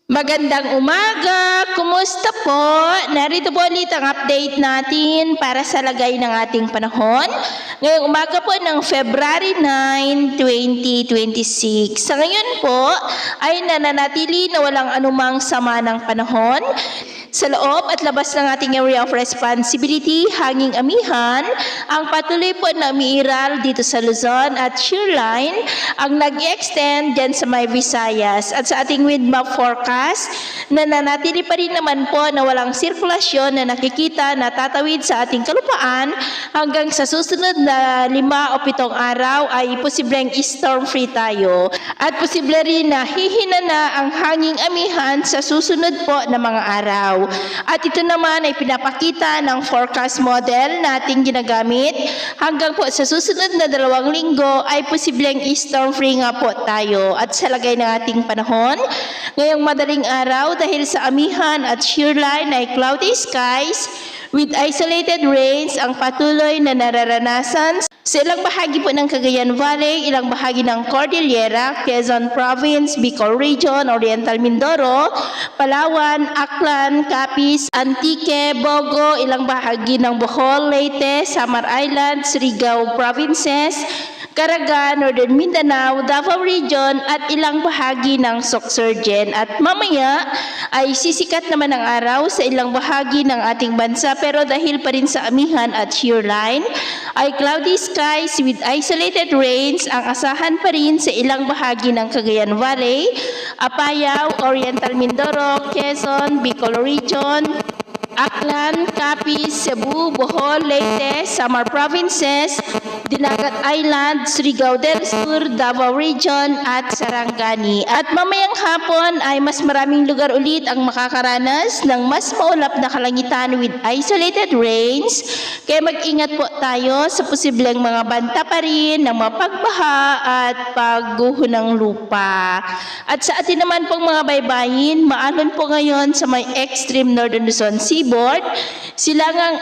Magandang umaga! Kumusta po? Narito po ulit ang update natin para sa lagay ng ating panahon. Ngayong umaga po ng February 9, 2026. Sa ngayon po ay nananatili na walang anumang sama ng panahon. Sa loob at labas ng ating area of responsibility, hanging amihan, ang patuloy po na umiiral dito sa Luzon at shearline ang nag-extend dyan sa may Visayas. At sa ating wind map forecast, nananatili pa rin naman po na walang sirkulasyon na nakikita na tatawid sa ating kalupaan hanggang sa susunod na 5 o 7 araw ay posibleng storm free tayo. At posible rin na hihina na ang hanging amihan sa susunod po na mga araw. At ito naman ay pinapakita ng forecast model nating ginagamit hanggang po sa susunod na 2 linggo ay posibleng storm free nga po tayo. At sa lagay ng ating panahon, ngayong madaling araw dahil sa amihan at shearline ay cloudy skies with isolated rains ang patuloy na nararanasan sa ilang bahagi po ng Cagayan Valley, ilang bahagi ng Cordillera, Quezon Province, Bicol Region, Oriental Mindoro, Palawan, Aklan, Capiz, Antique, Bogo, ilang bahagi ng Bohol, Leyte, Samar Island, Surigao Provinces, Caraga, Northern Mindanao, Davao Region at ilang bahagi ng Sorsogon. At mamaya ay sisikat naman ang araw sa ilang bahagi ng ating bansa pero dahil pa rin sa amihan at shearline ay cloudy skies with isolated rains ang asahan pa rin sa ilang bahagi ng Cagayan Valley, Apayao, Oriental Mindoro, Quezon, Bicol Region, Aklan, Capiz, Cebu, Bohol, Leyte, Samar Provinces, Dinagat Island, Surigao del Sur, Davao Region at Sarangani. At mamayang hapon ay mas maraming lugar ulit ang makakaranas ng mas maulap na kalangitan with isolated rains. Kaya mag-ingat po tayo sa posibleng mga banta pa rin ng mapagbaha at pagguho ng lupa. At sa atin naman pong mga baybayin, maalon po ngayon sa may extreme northern Luzon seaboard, silangang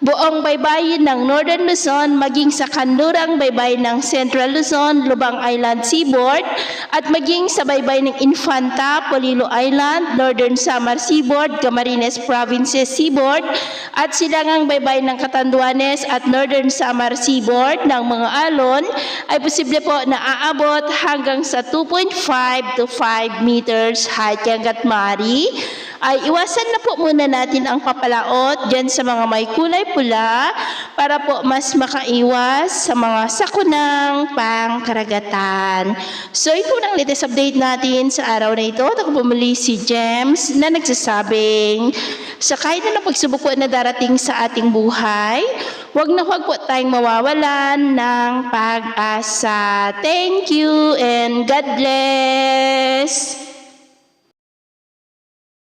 buong baybayin ng Northern Luzon maging sa kanlurang baybayin ng Central Luzon, Lubang Island Seaboard at maging sa baybayin ng Infanta, Polillo Island, Northern Samar Seaboard, Camarines Provinces Seaboard at silangang baybayin ng Catanduanes at Northern Samar Seaboard ng mga alon ay posible po na aabot hanggang sa 2.5 to 5 meters height hanggat maaari. Ay iwasan na po muna natin ang papalaot dyan sa mga may kulay pula para po mas makaiwas sa mga sakunang pangkaragatan. So ito ang latest update natin sa araw na ito. Ako po muli si James na nagsasabing sa kahit na pagsubok po na darating sa ating buhay, huwag po tayong mawawalan ng pag-asa. Thank you and God bless!